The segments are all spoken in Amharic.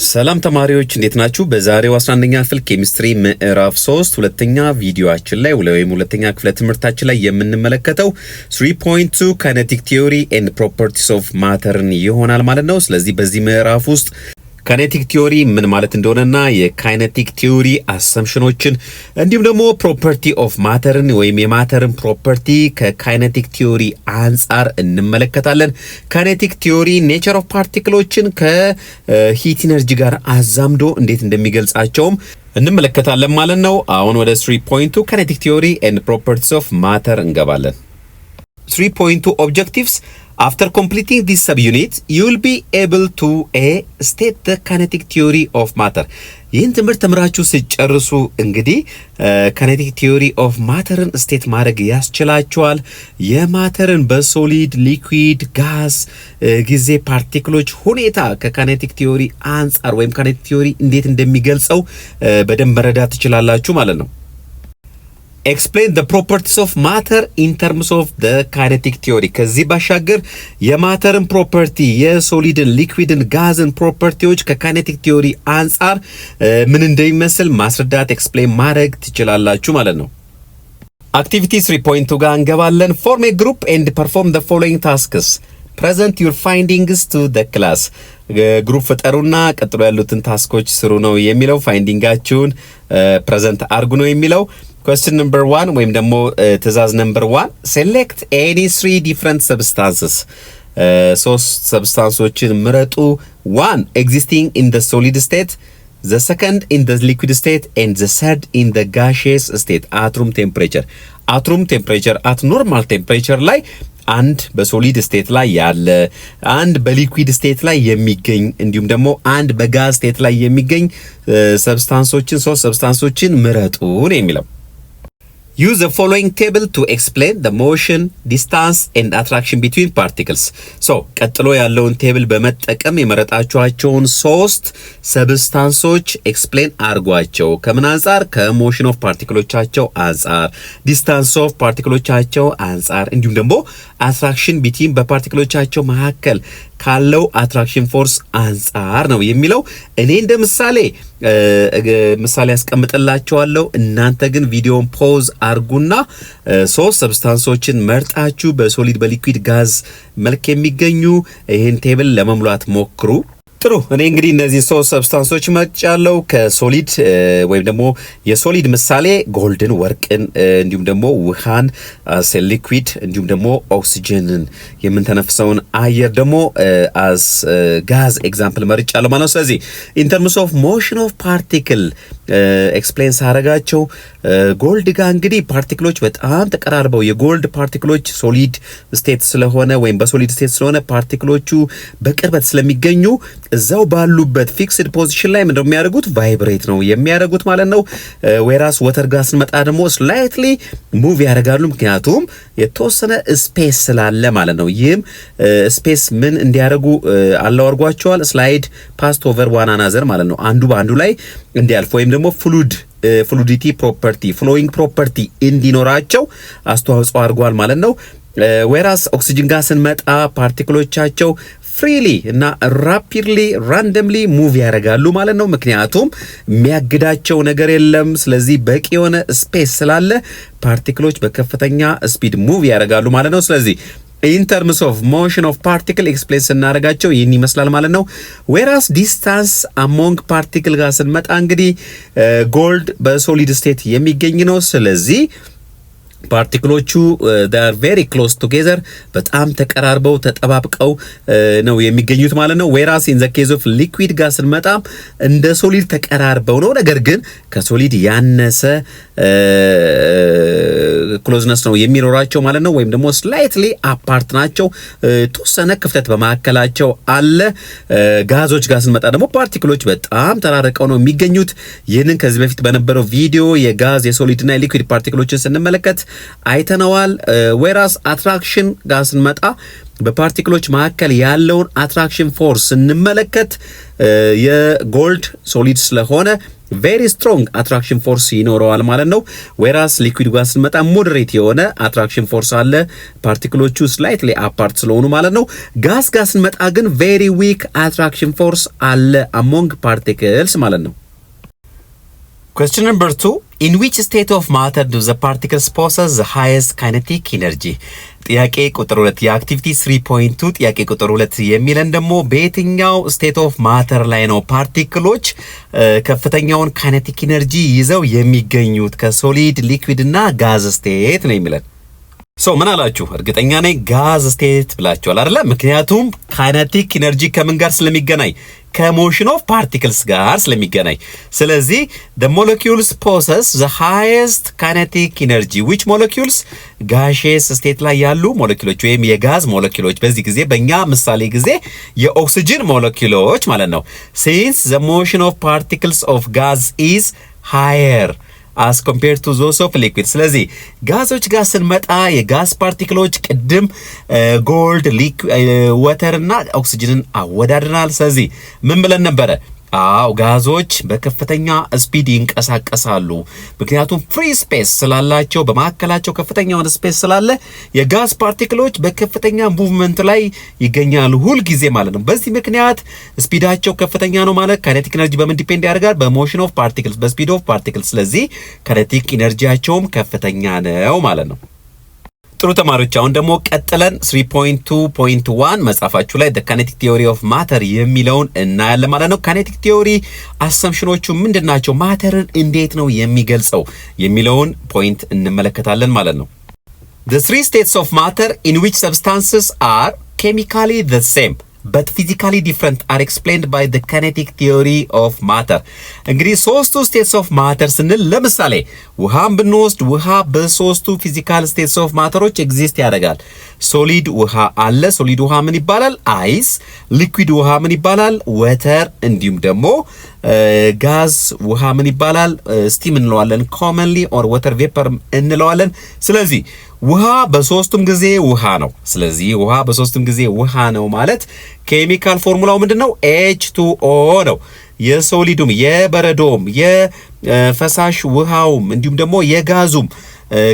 ሰላም ተማሪዎች እንዴት ናችሁ? በዛሬው 11ኛ ክፍል ኬሚስትሪ ምዕራፍ 3 ሁለተኛ ቪዲዮአችን ላይ ወይም ሁለተኛ ክፍለ ትምህርታችን ላይ የምንመለከተው 3.2 ካይኔቲክ ቲዮሪ ኤንድ ፕሮፐርቲስ ኦፍ ማተርን ይሆናል ማለት ነው። ስለዚህ በዚህ ምዕራፍ ውስጥ ካይኔቲክ ቲዮሪ ምን ማለት እንደሆነና የካይኔቲክ ቲዮሪ አሰምፕሽኖችን እንዲሁም ደግሞ ፕሮፐርቲ ኦፍ ማተርን ወይም የማተርን ፕሮፐርቲ ከካይኔቲክ ቲዮሪ አንጻር እንመለከታለን። ካይኔቲክ ቲዮሪ ኔቸር ኦፍ ፓርቲክሎችን ከሂት ኢነርጂ ጋር አዛምዶ እንዴት እንደሚገልጻቸውም እንመለከታለን ማለት ነው። አሁን ወደ 3.2 ካይኔቲክ ቲዮሪ ኤንድ ፕሮፐርቲስ ኦፍ ማተር እንገባለን። 3.2 objectives. After completing this subunit, you will be able to state the kinetic theory of matter. ይህን ትምህርት ተምራችሁ ሲጨርሱ እንግዲህ kinetic theory of matterን ስቴት ማድረግ ያስችላችኋል። የማተርን በሶሊድ ሊኩዊድ ጋዝ ጊዜ ፓርቲክሎች ሁኔታ ከkinetic theory አንጻር ወይም kinetic theory እንዴት እንደሚገልጸው በደንብ መረዳት ትችላላችሁ ማለት ነው። Explain the properties of matter in terms of the kinetic theory. ከዚህ ባሻገር የማተርን ፕሮፐርቲ የሶሊድን ሊኩዊድን ጋዝን ፕሮፐርቲዎች ከካይኔቲክ ቲዮሪ አንጻር ምን እንደሚመስል ማስረዳት ኤክስፕሌን ማድረግ ትችላላችሁ ማለት ነው። አክቲቪቲ 3.2 ጋር እንገባለን። Form a group and perform the following tasks. Present your findings to the class. ግሩፕ ፍጠሩና ቀጥሎ ያሉትን ታስኮች ስሩ ነው የሚለው። ፋይንዲንጋችሁን ፕሬዘንት አርጉ ነው የሚለው። Question number 1 ወይም ደግሞ ትዕዛዝ number 1 select any 3 different substances. ሶስት ሰብስታንሶችን ምረጡ። 1 existing in the solid state, the second in the liquid state and the third in the gaseous state at room temperature. at room temperature at normal temperature ላይ አንድ በሶሊድ ስቴት ላይ ያለ አንድ በሊኩዊድ ስቴት ላይ የሚገኝ እንዲሁም ደግሞ አንድ በጋዝ ስቴት ላይ የሚገኝ ሰብስታንሶችን ሶስት ሰብስታንሶችን ምረጡ ነው የሚለው። Use the following table to explain the motion, distance and attraction between particles. So ቀጥሎ ያለውን ቴብል በመጠቀም የመረጣችኋቸውን ሶስት ሰብስታንሶች ኤክስፕሌን አርጓቸው። ከምን አንጻር? ከሞሽን ኦፍ ፓርቲክሎቻቸው አንጻር፣ ዲስታንስ ኦፍ ፓርቲክሎቻቸው አንጻር እንዲሁም ደግሞ አትራክሽን ቢትዊን በፓርቲክሎቻቸው መካከል ካለው አትራክሽን ፎርስ አንጻር ነው የሚለው። እኔ እንደ ምሳሌ ያስቀምጥላችኋለሁ። እናንተ ግን ቪዲዮን ፖዝ አርጉና ሶስት ሰብስታንሶችን መርጣችሁ በሶሊድ በሊኩዊድ ጋዝ መልክ የሚገኙ ይሄን ቴብል ለመሙላት ሞክሩ። ጥሩ። እኔ እንግዲህ እነዚህ ሶስት ሰብስታንሶች መርጫለሁ። ከሶሊድ ወይም ደግሞ የሶሊድ ምሳሌ ጎልድን ወርቅን እንዲሁም ደግሞ ውሃን አስ ሊኩዊድ እንዲሁም ደግሞ ኦክሲጅንን የምንተነፍሰውን አየር ደግሞ አስ ጋዝ ኤግዛምፕል መርጫለሁ ማለት ነው። ስለዚህ ኢን ተርምስ ኦፍ ሞሽን ኦፍ ፓርቲክል ኤክስፕሌን ሳረጋቸው ጎልድ ጋር እንግዲህ ፓርቲክሎች በጣም ተቀራርበው የጎልድ ፓርቲክሎች ሶሊድ ስቴት ስለሆነ ወይም በሶሊድ ስቴት ስለሆነ ፓርቲክሎቹ በቅርበት ስለሚገኙ እዛው ባሉበት ፊክስድ ፖዚሽን ላይ ምንድነው የሚያደርጉት? ቫይብሬት ነው የሚያደርጉት ማለት ነው። ዌራስ ወተር ጋር ስንመጣ ደግሞ ስላይትሊ ሙቭ ያደርጋሉ፣ ምክንያቱም የተወሰነ ስፔስ ስላለ ማለት ነው። ይህም ስፔስ ምን እንዲያደርጉ አላው አድርጓቸዋል? ስላይድ ፓስት ኦቨር ዋን አናዘር ማለት ነው። አንዱ በአንዱ ላይ እንዲያልፍ ወይም ደግሞ ፍሉዲቲ ፕሮፐርቲ ፍሎዊንግ ፕሮፐርቲ እንዲኖራቸው አስተዋጽኦ አድርጓል ማለት ነው። ዌራስ ኦክሲጅን ጋር ስንመጣ ፓርቲክሎቻቸው ፍሪሊ እና ራፒድሊ ራንደምሊ ሙቭ ያደርጋሉ ማለት ነው። ምክንያቱም የሚያግዳቸው ነገር የለም። ስለዚህ በቂ የሆነ ስፔስ ስላለ ፓርቲክሎች በከፍተኛ ስፒድ ሙቭ ያደርጋሉ ማለት ነው። ስለዚህ in terms of motion of particle explain ስናደርጋቸው ይህን ይመስላል ማለት ነው። whereas distance among particle ጋር ስንመጣ እንግዲህ ጎልድ በሶሊድ ስቴት የሚገኝ ነው። ስለዚህ ፓርቲክሎቹ they are very close together በጣም ተቀራርበው ተጠባብቀው ነው የሚገኙት ማለት ነው። whereas in the case of liquid ጋር ስንመጣ እንደ ሶሊድ ተቀራርበው ነው፣ ነገር ግን ከሶሊድ ያነሰ ክሎዝነስ ነው የሚኖራቸው ማለት ነው። ወይም ደግሞ ስላይትሊ አፓርት ናቸው፣ ተወሰነ ክፍተት በመካከላቸው አለ። ጋዞች ጋር ስንመጣ ደግሞ ፓርቲክሎች በጣም ተራርቀው ነው የሚገኙት። ይህንን ከዚህ በፊት በነበረው ቪዲዮ የጋዝ የሶሊድና የሊኩዊድ ፓርቲክሎችን ስንመለከት አይተነዋል። ዌራስ አትራክሽን ጋር ስንመጣ በፓርቲክሎች መካከል ያለውን አትራክሽን ፎርስ ስንመለከት የጎልድ ሶሊድ ስለሆነ ቬሪ ስትሮንግ አትራክሽን ፎርስ ይኖረዋል ማለት ነው። ዌራስ ሊኩዊድ ጋር ስንመጣ ሞዴሬት የሆነ አትራክሽን ፎርስ አለ፣ ፓርቲክሎቹ ስላይትሊ አፓርት ስለሆኑ ማለት ነው። ጋዝ ጋር ስንመጣ ግን ቬሪ ዊክ አትራክሽን ፎርስ አለ አሞንግ ፓርቲክልስ ማለት ነው። Question number 2. In which state of matter do the particles possess the highest kinetic energy? ጥያቄ ቁጥር 2 የአክቲቪቲ 3.2 ጥያቄ ቁጥር 2 የሚለን ደግሞ በየትኛው ስቴት ኦፍ ማተር ላይ ነው ፓርቲክሎች ከፍተኛውን ካይኔቲክ ኢነርጂ ይዘው የሚገኙት ከሶሊድ ሊኩዊድ እና ጋዝ ስቴት ነው የሚለን። ምን አላችሁ? እርግጠኛ ነኝ ጋዝ ስቴት ብላችኋል አይደለ? ምክንያቱም ካይኔቲክ ኢነርጂ ከምን ጋር ስለሚገናኝ ከሞሽን ኦፍ ፓርቲክልስ ጋር ስለሚገናኝ። ስለዚህ the molecules possess the highest kinetic energy which molecules gaseous state ላይ ያሉ ሞለኪውሎች ወይም የጋዝ ሞለኪውሎች፣ በዚህ ጊዜ በእኛ ምሳሌ ጊዜ የኦክሲጅን ሞለኪውሎች ማለት ነው። since the motion of particles of gas is higher as compared to those of liquid። ስለዚህ ጋዞች ጋር ስንመጣ የጋዝ ፓርቲክሎች ቅድም ጎልድ፣ ወተር እና ኦክሲጅንን አወዳድረናል። ስለዚህ ምን ብለን ነበረ? ጋዞች በከፍተኛ ስፒድ ይንቀሳቀሳሉ። ምክንያቱም ፍሪ ስፔስ ስላላቸው በማከላቸው ከፍተኛውን ስፔስ ስላለ የጋዝ ፓርቲክሎች በከፍተኛ ሙቭመንት ላይ ይገኛሉ ሁል ጊዜ ማለት ነው። በዚህ ምክንያት ስፒዳቸው ከፍተኛ ነው ማለት ካይኔቲክ ኢነርጂ በምን ዲፔንድ ያደርጋል? በሞሽን ኦፍ ፓርቲክልስ፣ በስፒድ ኦፍ ፓርቲክልስ። ስለዚህ ካይኔቲክ ኢነርጂያቸውም ከፍተኛ ነው ማለት ነው። ጥሩ ተማሪዎች፣ አሁን ደግሞ ቀጥለን 3.2.1 መጽሐፋችሁ ላይ the kinetic theory of matter የሚለውን እናያለን ማለት ነው። kinetic theory አሰምሽኖቹ ምንድናቸው? ማተርን እንዴት ነው የሚገልጸው የሚለውን ፖይንት እንመለከታለን ማለት ነው። The three states of matter in which substances are chemically the same but physically different are explained by the kinetic theory of matter። እንግዲህ ሶስቱ ስቴትስ ኦፍ ማተር ስንል ለምሳሌ ውሃን ብንወስድ ውሃ በሶስቱ ፊዚካል ስቴትስ ኦፍ ማተሮች ኤግዚስት ያደርጋል። ሶሊድ ውሃ አለ። ሶሊድ ውሃ ምን ይባላል? አይስ። ሊኩዊድ ውሃ ምን ይባላል? ወተር። እንዲሁም ደግሞ ጋዝ ውሃ ምን ይባላል? ስቲም እንለዋለን። ኮመንሊ ኦር ወተር ቬፐር እንለዋለን። ስለዚህ ውሃ በሶስቱም ጊዜ ውሃ ነው። ስለዚህ ውሃ በሶስቱም ጊዜ ውሃ ነው ማለት ኬሚካል ፎርሙላው ምንድነው? H2O ነው። የሶሊዱም የበረዶም የፈሳሽ ውሃውም እንዲሁም ደግሞ የጋዙም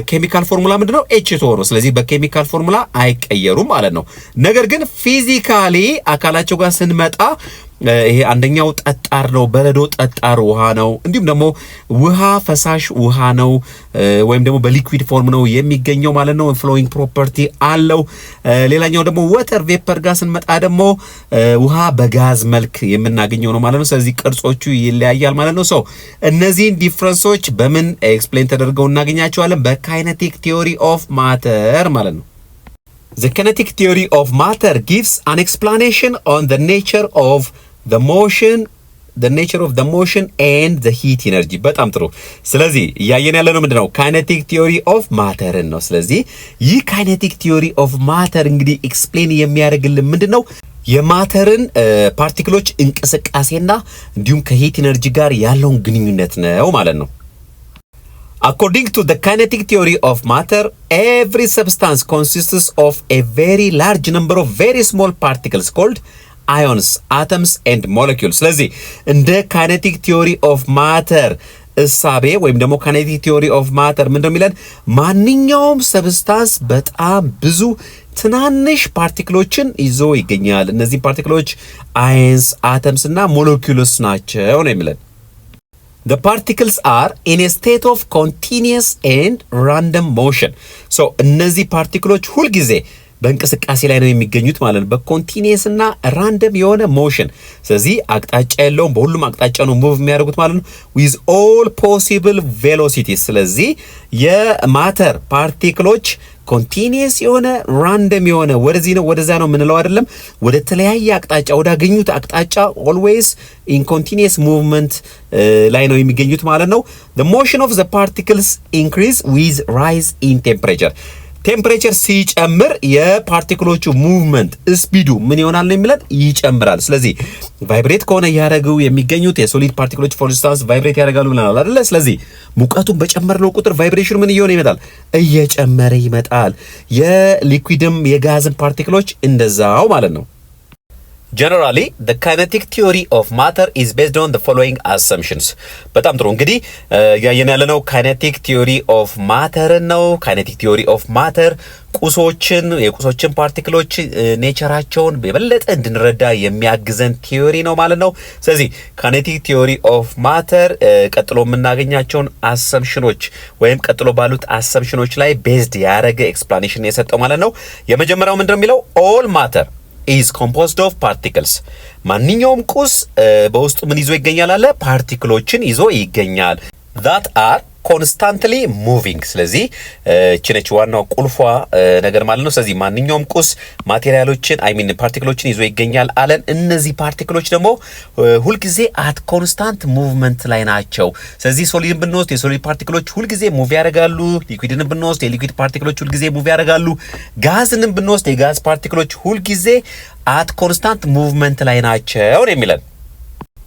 ኬሚካል ፎርሙላ ምንድነው? H2O ነው። ስለዚህ በኬሚካል ፎርሙላ አይቀየሩም ማለት ነው። ነገር ግን ፊዚካሊ አካላቸው ጋር ስንመጣ ይሄ አንደኛው ጠጣር ነው፣ በረዶ ጠጣር ውሃ ነው። እንዲሁም ደግሞ ውሃ ፈሳሽ ውሃ ነው ወይም ደግሞ በሊኩዊድ ፎርም ነው የሚገኘው ማለት ነው። ፍሎዊንግ ፕሮፐርቲ አለው። ሌላኛው ደግሞ ወተር ቬፐር ጋር ስንመጣ ደግሞ ውሃ በጋዝ መልክ የምናገኘው ነው ማለት ነው። ስለዚህ ቅርጾቹ ይለያያል ማለት ነው። እነዚህን ዲፍረንሶች በምን ኤክስፕሌን ተደርገው እናገኛቸዋለን? በካይኔቲክ ቲዮሪ ኦፍ ማተር ማለት ነው። The kinetic theory of matter gives an explanation on the nature of the motion and the heat energy። በጣም ጥሩ። ስለዚህ እያየን ያለነው ምንድነው? ካይኔቲክ ቲዮሪ ኦፍ ማተርን ነው። ስለዚህ ይህ ካይኔቲክ ቲዮሪ ኦፍ ማተር እንግዲህ ኤክስፕሌን የሚያደርግልን ምንድነው? የማተርን ፓርቲክሎች እንቅስቃሴና እንዲሁም ከሂት ኤነርጂ ጋር ያለውን ግንኙነት ነው ማለት ነው። According to the kinetic theory of matter, every substance consists of a very large number of very small particles called ions, atoms and molecules። ስለዚህ እንደ kinetic theory of matter እሳቤ ወይም ደግሞ kinetic theory of matter ምንድነው የሚለን? ማንኛውም ሰብስታንስ በጣም ብዙ ትናንሽ ፓርቲክሎችን ይዞ ይገኛል። እነዚህ ፓርቲክሎች ions, atoms እና molecules ናቸው ነው የሚለን። The particles are in a state of continuous and random motion። እነዚህ ፓርቲክሎች ሁል ጊዜ በእንቅስቃሴ ላይ ነው የሚገኙት ማለት ነው። በኮንቲኒየስ እና ራንደም የሆነ ሞሽን። ስለዚህ አቅጣጫ የለውም፣ በሁሉም አቅጣጫ ነው ሙቭ የሚያደርጉት ማለት ነው። with all possible velocities። ስለዚህ የማተር ፓርቲክሎች ኮንቲኒየስ የሆነ ራንደም የሆነ ወደዚህ ነው ወደዛ ነው ምንለው አይደለም፣ ወደ ተለያየ አቅጣጫ ወዳገኙት አቅጣጫ always in continuous movement ላይ ነው የሚገኙት ማለት ነው። the motion of the particles increase with rise in temperature። ቴምፕሬቸር ሲጨምር የፓርቲክሎቹ ሙቭመንት ስፒዱ ምን ይሆናል ነው የሚለን ይጨምራል። ስለዚህ ቫይብሬት ከሆነ ያደረገው የሚገኙት የሶሊድ ፓርቲክሎች ፎር ኢንስታንስ ቫይብሬት ያደርጋሉ ብለናል አይደለ? ስለዚህ ሙቀቱን በጨመርነው ቁጥር ቫይብሬሽኑ ምን እየሆነ ይመጣል? እየጨመረ ይመጣል። የሊኩዊድም የጋዝን ፓርቲክሎች እንደዛው ማለት ነው። Generally, the kinetic theory of matter is based on the following assumptions. በጣም ጥሩ እንግዲህ ያየን ያለነው kinetic theory of matter ነው። kinetic theory of matter የቁሶችን ፓርቲክሎች ኔቸራቸውን የበለጠ እንድንረዳ የሚያግዘን ቲዮሪ ነው ማለት ነው። ስለዚህ kinetic theory of matter ቀጥሎ የምናገኛቸውን አሰምሽኖች ወይም ቀጥሎ ባሉት አሰምሽኖች ላይ ቤዝድ ያደረገ ኤክስፕላኔሽን የሰጠው ማለት ነው። የመጀመሪያው ምንድነው የሚለው all matter is composed of particles ማንኛውም ቁስ በውስጡ ምን ይዞ ይገኛል አለ ፓርቲክሎችን ይዞ ይገኛል that are constantly moving ስለዚህ እቺ ዋናው ቁልፏ ነገር ማለት ነው። ስለዚህ ማንኛውም ቁስ ማቴሪያሎችን ፓርቲክሎችን ይዞ ይገኛል አለን። እነዚህ ፓርቲክሎች ደግሞ ሁልጊዜ አት ኮንስታንት ሙቭመንት ላይ ናቸው። ስለዚህ ሶሊድን ብንወስድ የሶሊድ ፓርቲክሎች ሁልጊዜ ሙቭ ያደርጋሉ። ሊኩዊድን ብንወስድ የሊኩዊድ ፓርቲክሎች ሁልጊዜ ሙቭ ያደርጋሉ። ጋዝን ብንወስድ የጋዝ ፓርቲክሎች ሁልጊዜ አት ኮንስታንት ሙቭመንት ላይ ናቸው ነው የሚለን።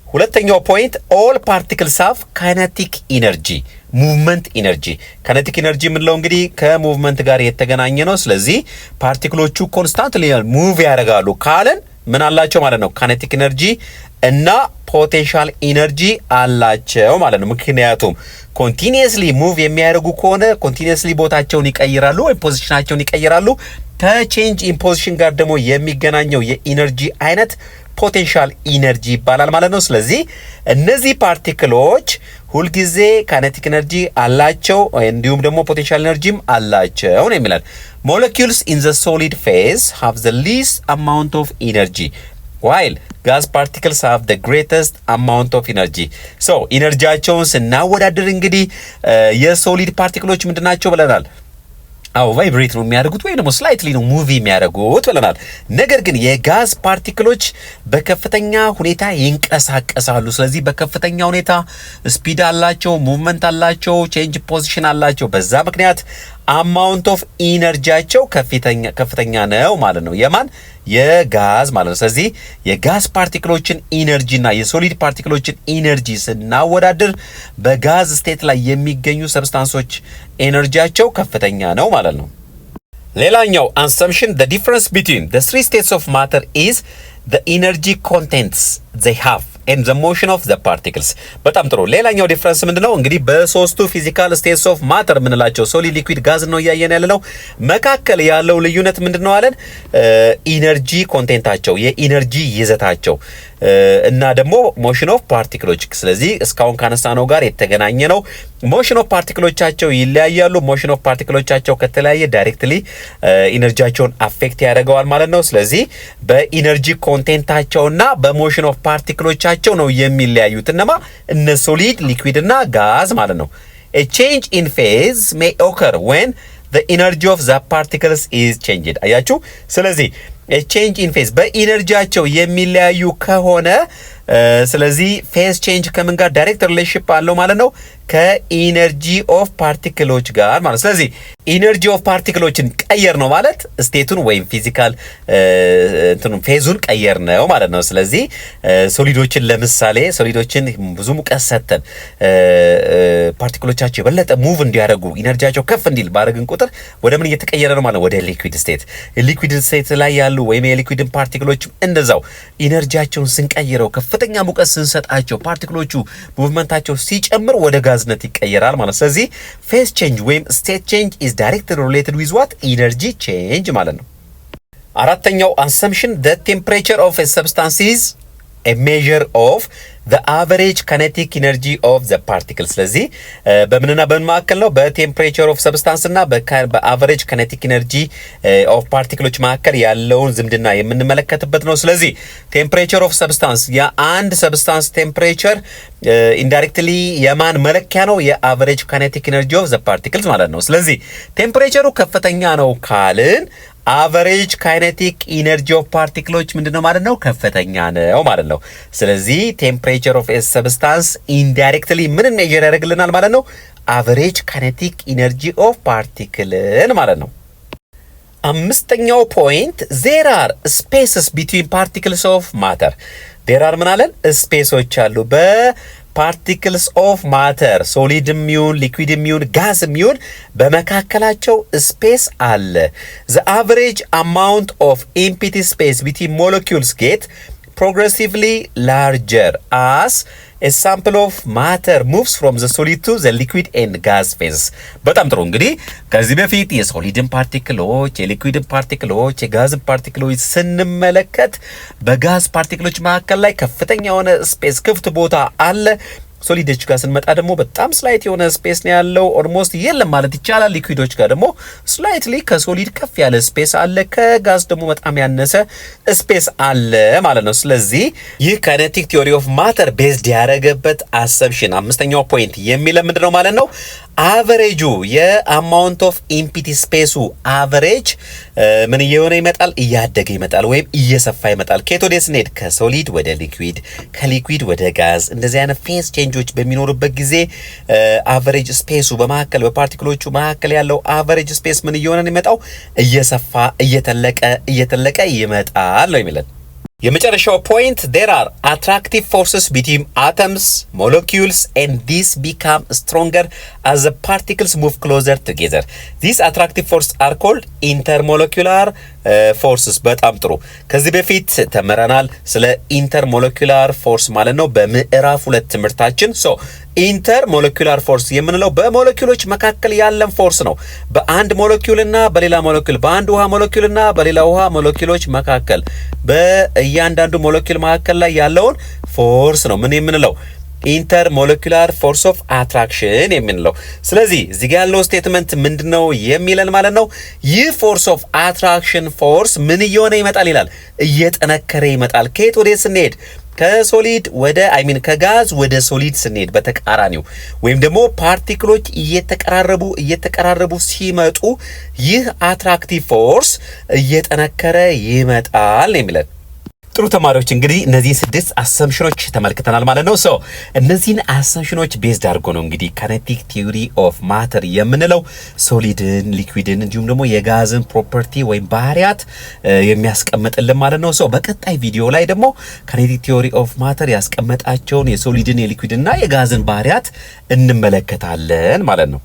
ሁለተኛው ፖይንት ኦል ፓርቲክልስ ሃቭ ካይነቲክ ኢነርጂ ሙቭመንት ኢነርጂ። ካይነቲክ ኢነርጂ የምንለው እንግዲህ ከሙቭመንት ጋር የተገናኘ ነው። ስለዚህ ፓርቲክሎቹ ኮንስታንትሊ ሙቭ ያደርጋሉ ካለን ምን አላቸው ማለት ነው? ካይነቲክ ኢነርጂ እና ፖቴንሻል ኢነርጂ አላቸው ማለት ነው። ምክንያቱም ኮንቲኒየስሊ ሙቭ የሚያደርጉ ከሆነ ኮንቲኒየስሊ ቦታቸውን ይቀይራሉ ወይም ፖዚሽናቸውን ይቀይራሉ። ከቼንጅ ኢን ፖዚሽን ጋር ደግሞ የሚገናኘው የኢነርጂ አይነት ፖቴንሻል ኢነርጂ ይባላል ማለት ነው። ስለዚህ እነዚህ ፓርቲክሎች ሁልጊዜ ካይነቲክ ኢነርጂ አላቸው እንዲሁም ደግሞ ፖቴንሻል ኢነርጂም አላቸው ነው የሚላል። ሞለኪውልስ ኢን ዘ ሶሊድ ፌዝ ሃቭ ዘ ሊስት አማውንት ኦፍ ኢነርጂ while gas particles have the greatest amount of energy. so ኢነርጂያቸውን ስናወዳድር እንግዲህ የሶሊድ ፓርቲክሎች ምንድናቸው ብለናል? ቫይብሬት ነው የሚያደርጉት ወይ ደግሞ ስላይትሊ ነው ሙቪ የሚያደርጉት ብለናል። ነገር ግን የጋዝ ፓርቲክሎች በከፍተኛ ሁኔታ ይንቀሳቀሳሉ። ስለዚህ በከፍተኛ ሁኔታ ስፒድ አላቸው፣ ሙቭመንት አላቸው፣ ቼንጅ ፖዚሽን አላቸው። በዛ ምክንያት አማውንት ኦፍ ኢነርጂያቸው ከፍተኛ ነው ማለት ነው። የማን የጋዝ ማለት ነው። ስለዚህ የጋዝ ፓርቲክሎችን ኢነርጂና የሶሊድ ፓርቲክሎችን ኢነርጂ ስናወዳድር በጋዝ ስቴት ላይ የሚገኙ ሰብስታንሶች ኢነርጂያቸው ከፍተኛ ነው ማለት ነው። ሌላኛው assumption the difference between the three states of matter is the energy contents they have and the motion of the particles. በጣም ጥሩ። ሌላኛው ዲፈረንስ ምንድነው? እንግዲህ በሶስቱ ፊዚካል ስቴትስ ኦፍ ማተር ምንላቸው ሶሊድ፣ ሊኩዊድ፣ ጋዝ ነው እያየን ያለነው። መካከል ያለው ልዩነት ምንድነው አለን? ኢነርጂ ኮንቴንታቸው የኢነርጂ ይዘታቸው እና ደግሞ ሞሽን ኦፍ ፓርቲክሎች። ስለዚህ እስካሁን ካነሳነው ጋር የተገናኘ ነው። ሞሽን ኦፍ ፓርቲክሎቻቸው ይለያያሉ። ሞሽን ኦፍ ፓርቲክሎቻቸው ከተለያየ ዳይሬክትሊ ኢነርጂያቸውን አፌክት ያደርገዋል ማለት ነው። ስለዚህ በኢነርጂ ኮንቴንታቸውና በሞሽን ኦፍ ፓርቲክሎቻቸው ነው የሚለያዩት። እነ ሶሊድ፣ ሊኩዊድ እና ጋዝ ማለት ነው። a change in phase may occur when the energy of the particles is changed. አያችሁ። ስለዚህ a change in phase በኢነርጂያቸው የሚለያዩ ከሆነ ስለዚህ ፌዝ ቼንጅ ከምን ጋር ዳይሬክት ሪሌሽንሺፕ አለው ማለት ነው? ከኢነርጂ ኦፍ ፓርቲክሎች ጋር ማለት። ስለዚህ ኢነርጂ ኦፍ ፓርቲክሎችን ቀየር ነው ማለት ስቴቱን ወይም ፊዚካል እንትኑን ፌዙን ቀየር ነው ማለት ነው። ስለዚህ ሶሊዶችን ለምሳሌ ሶሊዶችን ብዙ ሙቀት ሰጥተን ፓርቲክሎቻቸው የበለጠ ሙቭ እንዲያደርጉ ኢነርጂያቸው ከፍ እንዲል ባደረግን ቁጥር ወደ ምን እየተቀየረ ነው ማለት? ወደ ሊኩዊድ ስቴት። ሊኩዊድ ስቴት ላይ ያሉ ወይም የሊኩዊድን ፓርቲክሎች እንደዛው ኢነርጂያቸውን ስንቀይረው ከፍተኛ ሙቀት ስንሰጣቸው ፓርቲክሎቹ ሙቭመንታቸው ሲጨምር ወደ ጋዝነት ይቀየራል ማለት። ስለዚህ ፌዝ ቼንጅ ወይም ስቴት ቼንጅ is directly related with what? energy change ማለት ነው። አራተኛው assumption the temperature of a substance is a measure of the average kinetic energy of the particle. ስለዚህ በምንና በምን መካከል ነው? በቴምፕሬቸር ኦፍ ሰብስታንስ እና በአቨሬጅ kinetic energy of particles መካከል ያለውን ዝምድና የምንመለከትበት ነው። ስለዚህ ቴምፕሬቸር ኦፍ ሰብስታንስ የአንድ ሰብስታንስ ቴምፕሬቸር ኢንዳይሬክትሊ የማን መለኪያ ነው? የአቨሬጅ kinetic energy of the particles ማለት ነው። ስለዚህ ቴምፕሬቸሩ ከፍተኛ ነው ካልን አቨሬጅ ካይኔቲክ ኢነርጂ ኦፍ ፓርቲክሎች ምንድነው ማለት ነው? ከፍተኛ ነው ማለት ነው። ስለዚህ ቴምፕሬቸር ኦፍ ኤ ሰብስታንስ ኢንዳይሬክትሊ ምን ሜዠር ያደርግልናል ማለት ነው? አቨሬጅ ካይኔቲክ ኢነርጂ ኦፍ ፓርቲክልን ማለት ነው። አምስተኛው ፖይንት there are spaces between particles of matter there are ምን አለን ስፔሶች አሉ በፓርቲክልስ ኦፍ ማተር ሶሊድም ይሁን ሊኩዊድም ይሁን ጋዝም ይሁን በመካከላቸው ስፔስ አለ the average amount of empty space between molecules get progressively larger as a sample of matter moves from the solid to the liquid and gas phase በጣም ጥሩ እንግዲህ ከዚህ በፊት የሶሊድን ፓርቲክሎች የሊኩዊድን ፓርቲክሎች የጋዝን ፓርቲክሎች ስንመለከት በጋዝ ፓርቲክሎች መካከል ላይ ከፍተኛ የሆነ ስፔስ ክፍት ቦታ አለ ሶሊዶች ጋር ስንመጣ ደግሞ በጣም ስላይት የሆነ ስፔስ ነው ያለው ኦልሞስት የለም ማለት ይቻላል ሊኩዊዶች ጋር ደግሞ ስላይትሊ ከሶሊድ ከፍ ያለ ስፔስ አለ ከጋዝ ደግሞ በጣም ያነሰ ስፔስ አለ ማለት ነው ስለዚህ ይህ ካይኔቲክ ቲዮሪ ኦፍ ማተር ቤዝድ ያደረገበት አሰምፕሽን አምስተኛው ፖይንት የሚለው ምንድነው ማለት ነው አቨሬጁ የአማውንት ኦፍ ኢምፒቲ ስፔሱ አቨሬጅ ምን እየሆነ ይመጣል እያደገ ይመጣል ወይም እየሰፋ ይመጣል ከቶዴ ስንሄድ ከሶሊድ ወደ ሊኩዊድ ከሊኩዊድ ወደ ጋዝ እንደዚህ አይነት ፌዝ ቼንጆች በሚኖርበት ጊዜ አቨሬጅ ስፔሱ በመካከል በፓርቲክሎቹ መካከል ያለው አቨሬጅ ስፔስ ምን እየሆነ ይመጣው እየሰፋ እየተለቀ ይመጣል ነው የሚለን የመጨረሻው ፖይንት there are attractive forces between atoms molecules and these become stronger as the particles move closer together these attractive forces are called intermolecular forces በጣም ጥሩ ከዚህ በፊት ተመረናል ስለ intermolecular force ማለት ነው በምዕራፍ 2 ትምህርታችን intermolecular force የምንለው በሞለኪውሎች መካከል ያለን ፎርስ ነው በአንድ ሞለኪውልና በሌላ ሞለኪውል በአንድ ውሃ ሞለኪውልና በሌላ ውሃ ሞለኪውሎች መካከል በእያንዳንዱ ሞለኪውል መካከል ላይ ያለውን ፎርስ ነው ምን የምንለው intermolecular force of attraction የምንለው ስለዚህ እዚህ ጋር ያለው ስቴትመንት ምንድነው የሚለን ማለት ነው ይህ force of attraction force ምን እየሆነ ይመጣል ይላል እየጠነከረ ይመጣል ከየት ወደ ስንሄድ ከሶሊድ ወደ ከጋዝ ወደ ሶሊድ ስንሄድ በተቃራኒው ወይም ደግሞ ፓርቲክሎች እየተቀራረቡ ሲመጡ ይህ አትራክቲቭ ፎርስ እየጠነከረ ይመጣል የሚለን ጥሩ ተማሪዎች እንግዲህ እነዚህ 6 አሰምፕሽኖች ተመልክተናል ማለት ነው እነዚህን አሰምፕሽኖች ቤዝድ አድርጎ ነው እንግዲህ ካይኔቲክ ቲዮሪ ኦፍ ማተር የምንለው ሶሊድን ሊኩዊድን እንዲሁም ደግሞ የጋዝን ፕሮፐርቲ ወይም ባህሪያት የሚያስቀምጥልን ማለት ነው በቀጣይ ቪዲዮ ላይ ደግሞ ካይኔቲክ ቲዮሪ ኦፍ ማተር ያስቀመጣቸውን የሶሊድን የሊኩዊድና የጋዝን ባህሪያት እንመለከታለን ማለት ነው